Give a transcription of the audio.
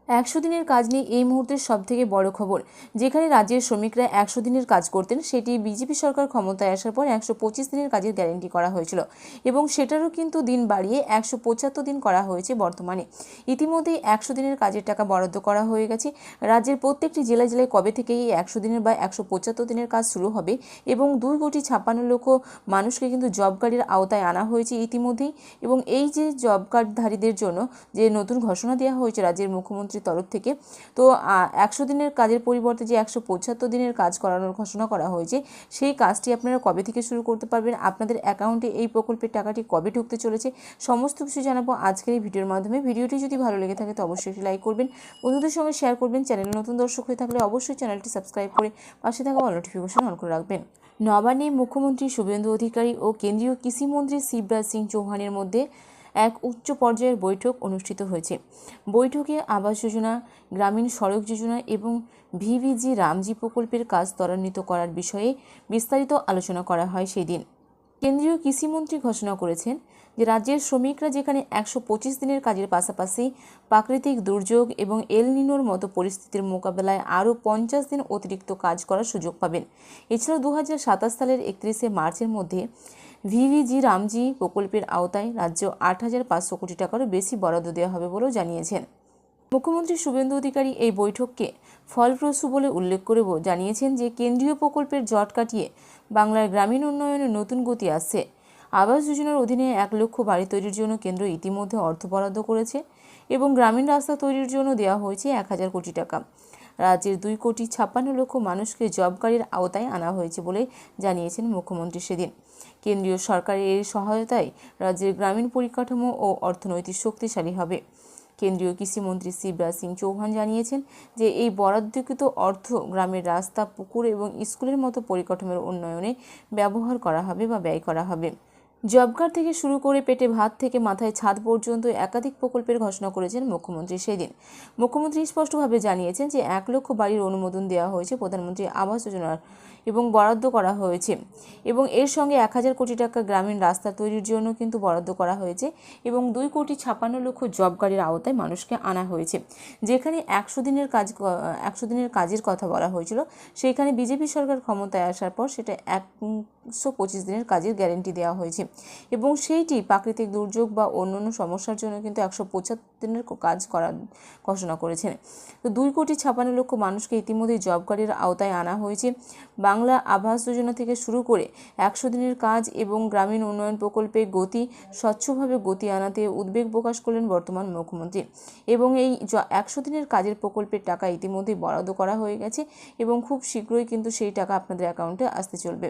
একশো দিনের কাজ নিয়ে এই মুহূর্তের সবথেকে বড় খবর। যেখানে রাজ্যের শ্রমিকরা 100 দিনের কাজ করতেন, সেটি বিজেপি সরকার ক্ষমতায় আসার পর 125 দিনের কাজের গ্যারেন্টি করা হয়েছিল এবং সেটারও কিন্তু দিন বাড়িয়ে 175 দিন করা হয়েছে বর্তমানে। ইতিমধ্যেই 100 দিনের কাজের টাকা বরাদ্দ করা হয়ে গেছে। রাজ্যের প্রত্যেকটি জেলায় জেলায় কবে থেকে এই 100 দিনের বা 175 দিনের কাজ শুরু হবে এবং 2,56,00,000 মানুষকে কিন্তু জব কার্ডের আওতায় আনা হয়েছে ইতিমধ্যেই। এবং এই যে জব কার্ডধারীদের জন্য যে নতুন ঘোষণা দেওয়া হয়েছে রাজ্যের মুখ্যমন্ত্রী তরফ থেকে, তো 100 দিনের কাজের পরিবর্তে যে 175 দিনের কাজ করানোর ঘোষণা করা হয়েছে, সেই কাজটি আপনারা কবে থেকে শুরু করতে পারবেন, আপনাদের অ্যাকাউন্টে এই প্রকল্পের টাকাটি কবে ঢুকতে চলেছে, সমস্ত কিছু জানাবো আজকের এই ভিডিওর মাধ্যমে। ভিডিওটি যদি ভালো লেগে থাকে তো অবশ্যই একটি লাইক করবেন, বন্ধুদের সঙ্গে শেয়ার করবেন। চ্যানেলে নতুন দর্শক হয়ে থাকলে অবশ্যই চ্যানেলটি সাবস্ক্রাইব করে পাশে থাকা অল নোটিফিকেশন অন করে রাখবেন। নবান্নে মুখ্যমন্ত্রী শুভেন্দু অধিকারী ও কেন্দ্রীয় কৃষিমন্ত্রী শিবরাজ সিং চৌহানের মধ্যে এক উচ্চ পর্যায়ের বৈঠক অনুষ্ঠিত হয়েছে। বৈঠকে আবাস যোজনা, গ্রামীণ সড়ক যোজনা এবং ভিভিজি রামজি প্রকল্পের কাজ ত্বরান্বিত করার বিষয়ে বিস্তারিত আলোচনা করা হয় সেই দিন। কেন্দ্রীয় কৃষিমন্ত্রী ঘোষণা করেছেন যে রাজ্যের শ্রমিকরা যেখানে 125 দিনের কাজের পাশাপাশি প্রাকৃতিক দুর্যোগ এবং এল নিনোর মতো পরিস্থিতির মোকাবেলায় আরও 50 দিন অতিরিক্ত কাজ করার সুযোগ পাবেন। এছাড়াও 2027 সালের 31 মার্চের মধ্যে ভিভিজি রামজি প্রকল্পের আওতায় রাজ্য 8,500 কোটি টাকারও বেশি বরাদ্দ দেওয়া হবে বলেও জানিয়েছেন। মুখ্যমন্ত্রী শুভেন্দু অধিকারী এই বৈঠককে ফলপ্রসূ বলে উল্লেখ করে জানিয়েছেন যে কেন্দ্রীয় প্রকল্পের জট কাটিয়ে বাংলার গ্রামীণ উন্নয়নে নতুন গতি আসছে। আবাস যোজনার অধীনে 1 লক্ষ বাড়ি তৈরির জন্য কেন্দ্র ইতিমধ্যে অর্থ বরাদ্দ করেছে এবং গ্রামীণ রাস্তা তৈরির জন্য দেওয়া হয়েছে 1,000 কোটি টাকা। রাজ্যের 2,56,00,000 মানুষকে জব কার্ডের আওতায় আনা হয়েছে বলে জানিয়েছেন মুখ্যমন্ত্রী সেদিন। কেন্দ্রীয় সরকারের এই সহায়তায় রাজ্যের গ্রামীণ পরিকাঠামো ও অর্থনৈতিক শক্তিশালী হবে। কেন্দ্রীয় কৃষিমন্ত্রী শিবরাজ সিং চৌহান জানিয়েছেন যে এই বরাদ্দকৃত অর্থ গ্রামের রাস্তা, পুকুর এবং স্কুলের মতো পরিকাঠামোর উন্নয়নে ব্যবহার করা হবে বা ব্যয় করা হবে। জব কার্ড থেকে শুরু করে পেটে ভাত থেকে মাথায় ছাদ পর্যন্ত একাধিক প্রকল্পের ঘোষণা করেছেন মুখ্যমন্ত্রী সেদিন। মুখ্যমন্ত্রী স্পষ্টভাবে জানিয়েছেন যে 1 লক্ষ বাড়ির অনুমোদন দেওয়া হয়েছে প্রধানমন্ত্রী আবাস যোজনার এবং বরাদ্দ করা হয়েছে এবং এর সঙ্গে 1,000 কোটি টাকা গ্রামীণ রাস্তা তৈরির জন্য কিন্তু বরাদ্দ করা হয়েছে এবং 2,56,00,000 জব কার্ডের আওতায় মানুষকে আনা হয়েছে। যেখানে 100 দিনের কাজের কথা বলা হয়েছিল, সেইখানে বিজেপি সরকার ক্ষমতায় আসার পর সেটা 125 দিনের কাজের গ্যারেন্টি দেওয়া হয়েছে এবং সেইটি প্রাকৃতিক দুর্যোগ বা অন্যান্য সমস্যার জন্য কিন্তু 175 দিনের কাজ করার ঘোষণা করেছেন। তো 2,56,00,000 মানুষকে ইতিমধ্যে জব কার্ডের আওতায় আনা হয়েছে। বাংলা আবাস যোজনা থেকে শুরু করে 100 দিনের কাজ এবং গ্রামীণ উন্নয়ন প্রকল্পে স্বচ্ছভাবে গতি আনাতে উদ্বেগ প্রকাশ করলেন বর্তমান মুখ্যমন্ত্রী এবং এই 100 দিনের কাজের প্রকল্পের টাকা ইতিমধ্যেই বরাদ্দ করা হয়ে গেছে এবং খুব শীঘ্রই কিন্তু সেই টাকা আপনাদের অ্যাকাউন্টে আসতে চলবে।